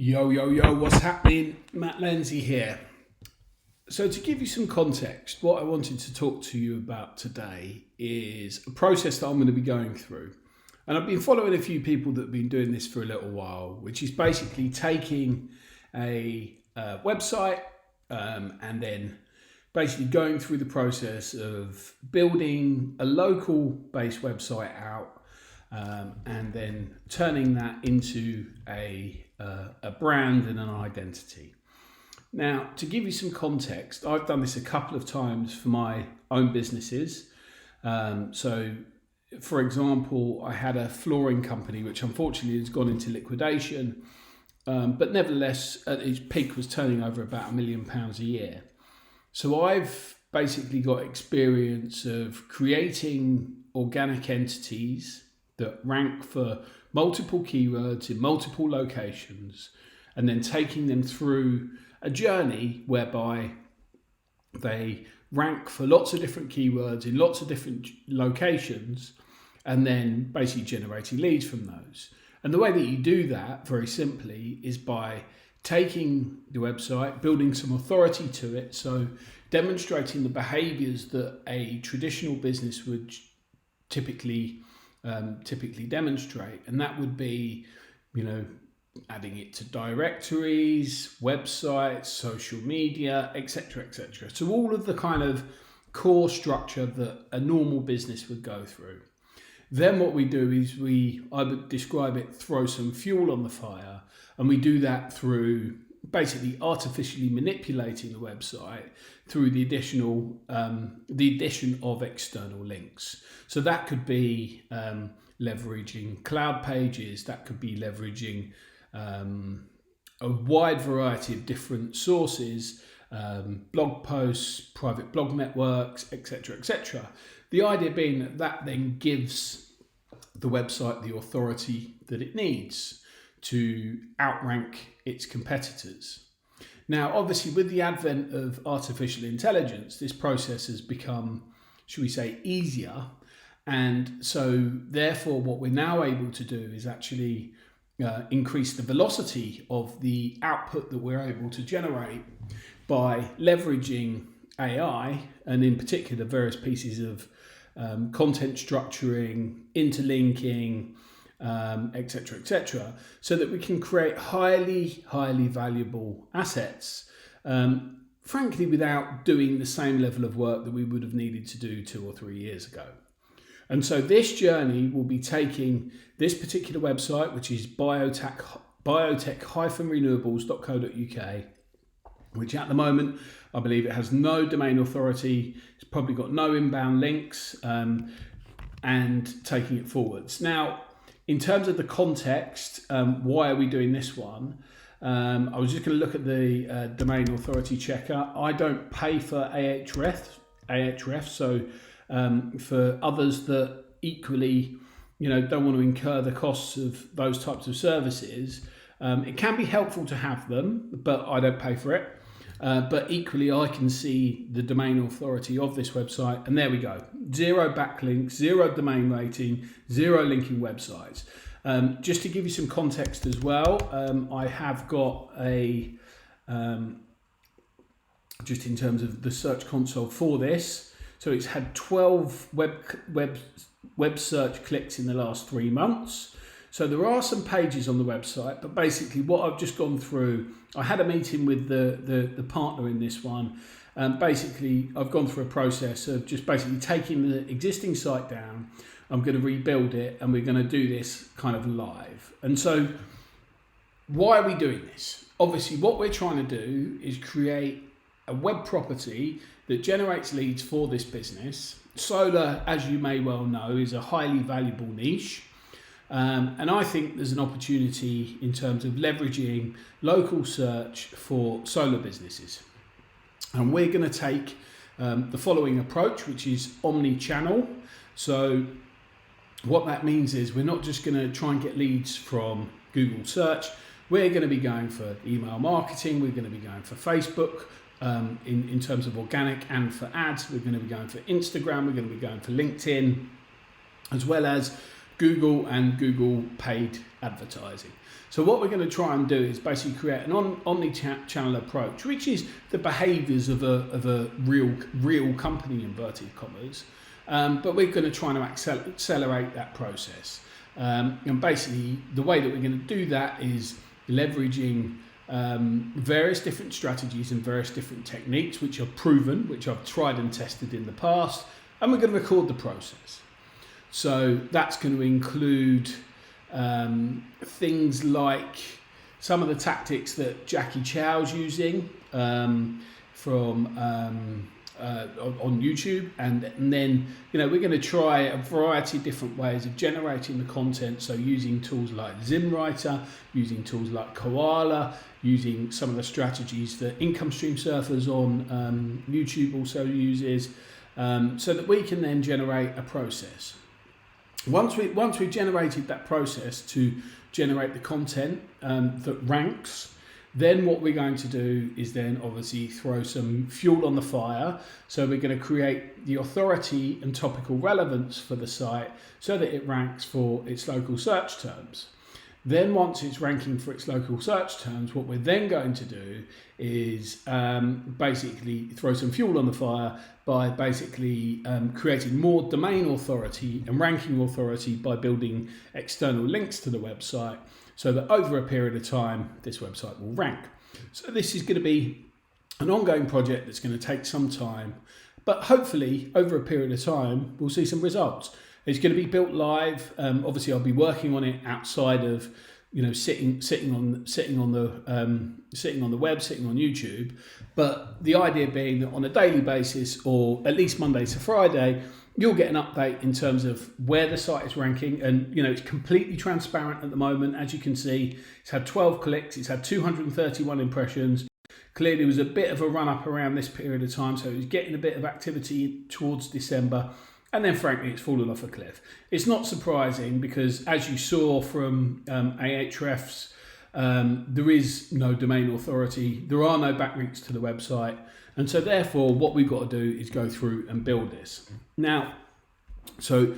Yo, what's happening? Matt Lenzie here. So to give you some context, what I wanted to talk to you about today is a process that I'm going to be going through. And I've been following a few people that have been doing this for a little while, which is basically taking a website and then basically going through the process of building a local based website out and then turning that into a brand and an identity. Now, to give you some context, I've done this a couple of times for my own businesses. So, for example, I had a flooring company which unfortunately has gone into liquidation, but nevertheless, at its peak was turning over about £1 million a year. So I've basically got experience of creating organic entities that rank for multiple keywords in multiple locations and then taking them through a journey whereby they rank for lots of different keywords in lots of different locations and then basically generating leads from those. And the way that you do that, very simply, is by taking the website, building some authority to it, so demonstrating the behaviours that a traditional business would typically demonstrate, and that would be, adding it to directories, websites, social media, etc., etc. So all of the kind of core structure that a normal business would go through. Then what we do is I would describe it, throw some fuel on the fire, and we do that through basically artificially manipulating the website through the addition of external links. So that could be leveraging cloud pages, that could be leveraging a wide variety of different sources, blog posts, private blog networks, etc., etc. The idea being that then gives the website the authority that it needs to outrank its competitors. Now, obviously, with the advent of artificial intelligence, this process has become, should we say, easier. And so, therefore, what we're now able to do is actually increase the velocity of the output that we're able to generate by leveraging AI, and in particular, various pieces of content structuring, interlinking, etc., so that we can create highly valuable assets, frankly, without doing the same level of work that we would have needed to do 2 or 3 years ago. And so this journey will be taking this particular website, which is biotech-renewables.co.uk, which at the moment, I believe it has no domain authority. It's probably got no inbound links, and taking it forwards. Now, in terms of the context, why are we doing this one? I was just going to look at the domain authority checker. I don't pay for Ahrefs, so for others that equally, don't want to incur the costs of those types of services, it can be helpful to have them, but I don't pay for it. But equally, I can see the domain authority of this website, and there we go. 0 backlinks, 0 domain rating, 0 linking websites. Just to give you some context as well, I have got just in terms of the search console for this, so it's had 12 web search clicks in the last 3 months. So there are some pages on the website, but basically what I've just gone through, I had a meeting with the partner in this one. Basically, I've gone through a process of just basically taking the existing site down. I'm going to rebuild it, and we're going to do this kind of live. And so why are we doing this? Obviously, what we're trying to do is create a web property that generates leads for this business. Solar, as you may well know, is a highly valuable niche. And I think there's an opportunity in terms of leveraging local search for solar businesses. And we're going to take the following approach, which is omni-channel. So what that means is we're not just going to try and get leads from Google search. We're going to be going for email marketing. We're going to be going for Facebook in terms of organic and for ads. We're going to be going for Instagram. We're going to be going for LinkedIn, as well as Google and Google paid advertising. So what we're going to try and do is basically create an omni-channel approach, which is the behaviours of a real company, inverted commas. But we're going to try and accelerate that process. And basically, the way that we're going to do that is leveraging various different strategies and various different techniques, which are proven, which I've tried and tested in the past, and we're going to record the process. So that's going to include things like some of the tactics that Jackie Chow's using on YouTube, and then we're going to try a variety of different ways of generating the content. So using tools like ZimWriter, using tools like Koala, using some of the strategies that Income Stream Surfers on YouTube also uses, so that we can then generate a process. Once we've generated that process to generate the content that ranks, then what we're going to do is then obviously throw some fuel on the fire. So we're going to create the authority and topical relevance for the site so that it ranks for its local search terms. Then once it's ranking for its local search terms, what we're then going to do is basically throw some fuel on the fire by basically creating more domain authority and ranking authority by building external links to the website, so that over a period of time, this website will rank. So this is going to be an ongoing project that's going to take some time, but hopefully over a period of time, we'll see some results. It's going to be built live. Obviously, I'll be working on it outside of, sitting on the web, sitting on YouTube. But the idea being that on a daily basis, or at least Monday to Friday, you'll get an update in terms of where the site is ranking. And, it's completely transparent at the moment. As you can see, it's had 12 clicks. It's had 231 impressions. Clearly, there was a bit of a run up around this period of time. So it was getting a bit of activity towards December. And then, frankly, it's fallen off a cliff. It's not surprising because, as you saw from Ahrefs, there is no domain authority. There are no backlinks to the website. And so, therefore, what we've got to do is go through and build this. Now, so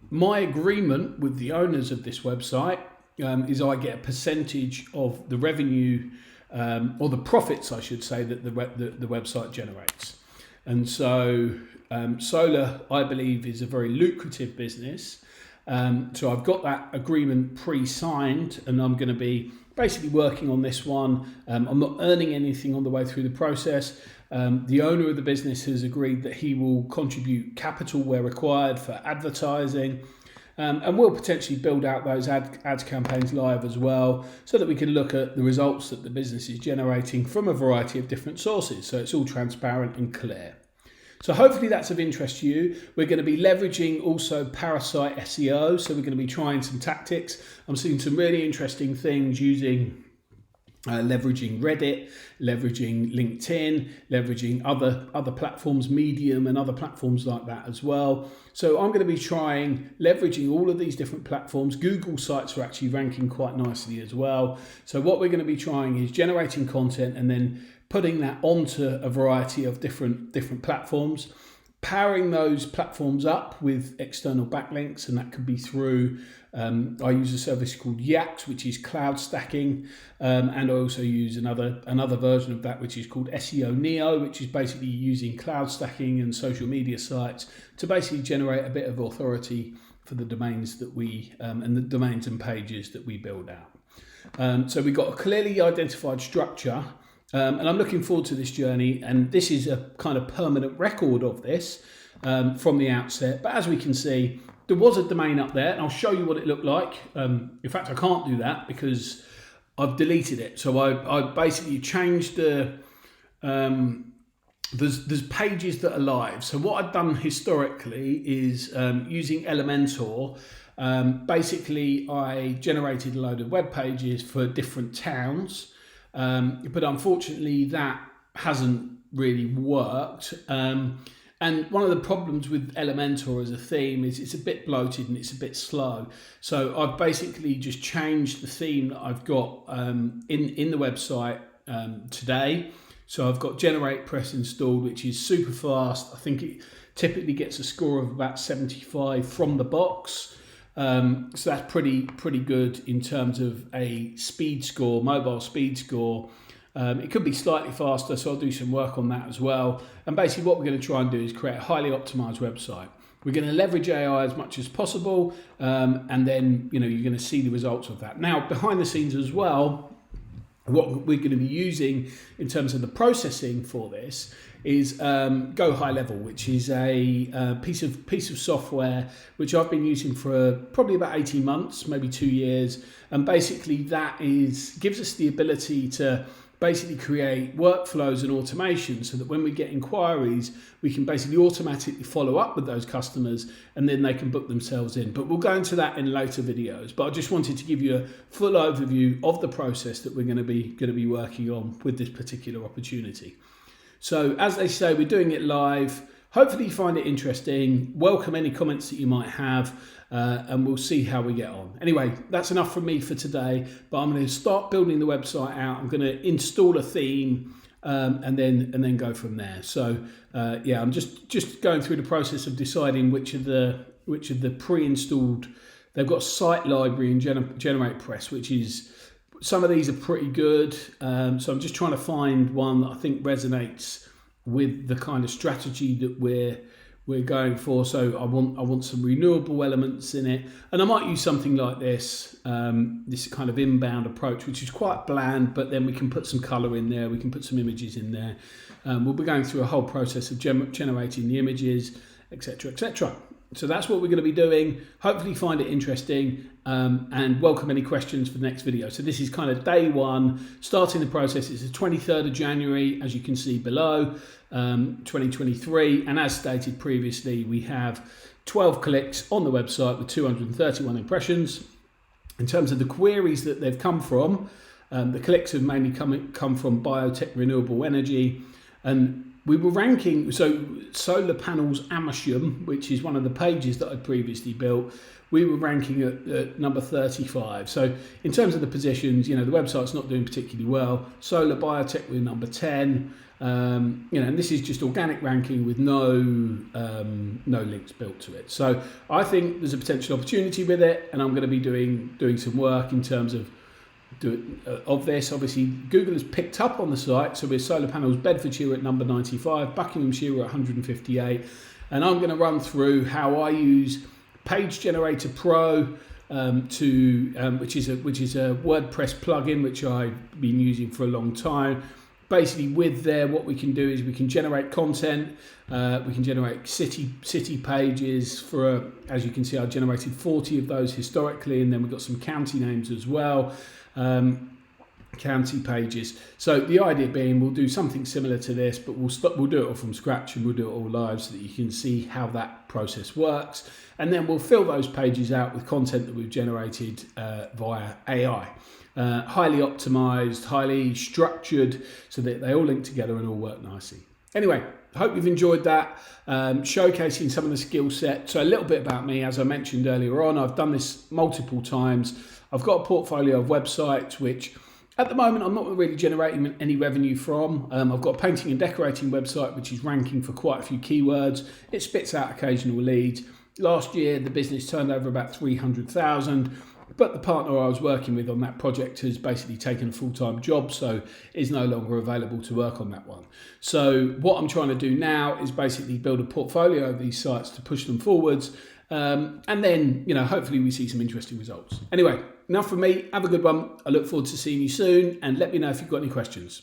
my agreement with the owners of this website is I get a percentage of the revenue, or the profits, I should say, that the website generates. And so solar, I believe, is a very lucrative business. So I've got that agreement pre-signed, and I'm going to be basically working on this one. I'm not earning anything on the way through the process. The owner of the business has agreed that he will contribute capital where required for advertising. And we'll potentially build out those ads campaigns live as well, so that we can look at the results that the business is generating from a variety of different sources. So it's all transparent and clear. So hopefully that's of interest to you. We're going to be leveraging also parasite SEO. So we're going to be trying some tactics. I'm seeing some really interesting things using leveraging Reddit, leveraging LinkedIn, leveraging other platforms, Medium and other platforms like that as well. So I'm going to be trying leveraging all of these different platforms. Google sites are actually ranking quite nicely as well. So what we're going to be trying is generating content and then putting that onto a variety of different platforms, powering those platforms up with external backlinks, and that could be through, I use a service called Yacht, which is cloud stacking, and I also use another version of that, which is called SEO Neo, which is basically using cloud stacking and social media sites to basically generate a bit of authority for the domains that we, and the domains and pages that we build out. So we've got a clearly identified structure. And I'm looking forward to this journey, and this is a kind of permanent record of this from the outset. But as we can see, there was a domain up there, and I'll show you what it looked like. In fact, I can't do that because I've deleted it. So I basically changed the, there's pages that are live. So what I've done historically is using Elementor. Basically, I generated a load of web pages for different towns. But unfortunately that hasn't really worked. And one of the problems with Elementor as a theme is it's a bit bloated and it's a bit slow. So I've basically just changed the theme that I've got in the website today. So I've got Generate Press installed, which is super fast. I think it typically gets a score of about 75 from the box. So that's pretty good in terms of a speed score, mobile speed score. It could be slightly faster, so I'll do some work on that as well. And basically what we're going to try and do is create a highly optimized website. We're going to leverage AI as much as possible, and then you're going to see the results of that. Now, behind the scenes as well, what we're going to be using in terms of the processing for this is Go High Level, which is a piece of software which I've been using for probably about 18 months, maybe 2 years, and basically that gives us the ability to basically create workflows and automation so that when we get inquiries, we can basically automatically follow up with those customers and then they can book themselves in. But we'll go into that in later videos. But I just wanted to give you a full overview of the process that we're going to be working on with this particular opportunity. So as they say, we're doing it live. Hopefully you find it interesting. Welcome any comments that you might have. And we'll see how we get on. Anyway, that's enough from me for today, but I'm going to start building the website out. I'm going to install a theme and then go from there. So yeah, I'm just going through the process of deciding which of the pre-installed. They've got Site Library and Generate Press, which is, some of these are pretty good. So I'm just trying to find one that I think resonates with the kind of strategy that we're going for. So I want some renewable elements in it, and I might use something like this, this kind of inbound approach, which is quite bland, but then we can put some color in there, we can put some images in there. We'll be going through a whole process of generating the images, etc., etc. So that's what we're going to be doing. Hopefully you find it interesting, and welcome any questions for the next video. So this is kind of day one, starting the process. It's the 23rd of January, as you can see below, 2023. And as stated previously, we have 12 clicks on the website with 231 impressions. In terms of the queries that they've come from, the clicks have mainly come from biotech, renewable energy, and we were ranking, so Solar Panels Amersham, which is one of the pages that I previously built, we were ranking at number 35. So in terms of the positions, the website's not doing particularly well. Solar Biotech, we're number 10. And this is just organic ranking with no links built to it. So I think there's a potential opportunity with it, and I'm going to be doing some work in terms of this. Obviously, Google has picked up on the site, so we're Solar Panels Bedfordshire at number 95, Buckinghamshire at 158, and I'm going to run through how I use Page Generator Pro, which is a WordPress plugin which I've been using for a long time. Basically, with there, what we can do is we can generate content. We can generate city pages for, as you can see, I've generated 40 of those historically, and then we've got some county names as well. County pages. So the idea being, we'll do something similar to this, but we'll do it all from scratch, and we'll do it all live so that you can see how that process works. And then we'll fill those pages out with content that we've generated via AI. Highly optimized, highly structured, so that they all link together and all work nicely. Anyway, I hope you've enjoyed that, showcasing some of the skill set. So a little bit about me, as I mentioned earlier on, I've done this multiple times. I've got a portfolio of websites, which at the moment I'm not really generating any revenue from. I've got a painting and decorating website, which is ranking for quite a few keywords. It spits out occasional leads. Last year, the business turned over about 300,000. But the partner I was working with on that project has basically taken a full-time job, so is no longer available to work on that one. So what I'm trying to do now is basically build a portfolio of these sites to push them forwards. And then, hopefully we see some interesting results. Anyway, enough from me. Have a good one. I look forward to seeing you soon, and let me know if you've got any questions.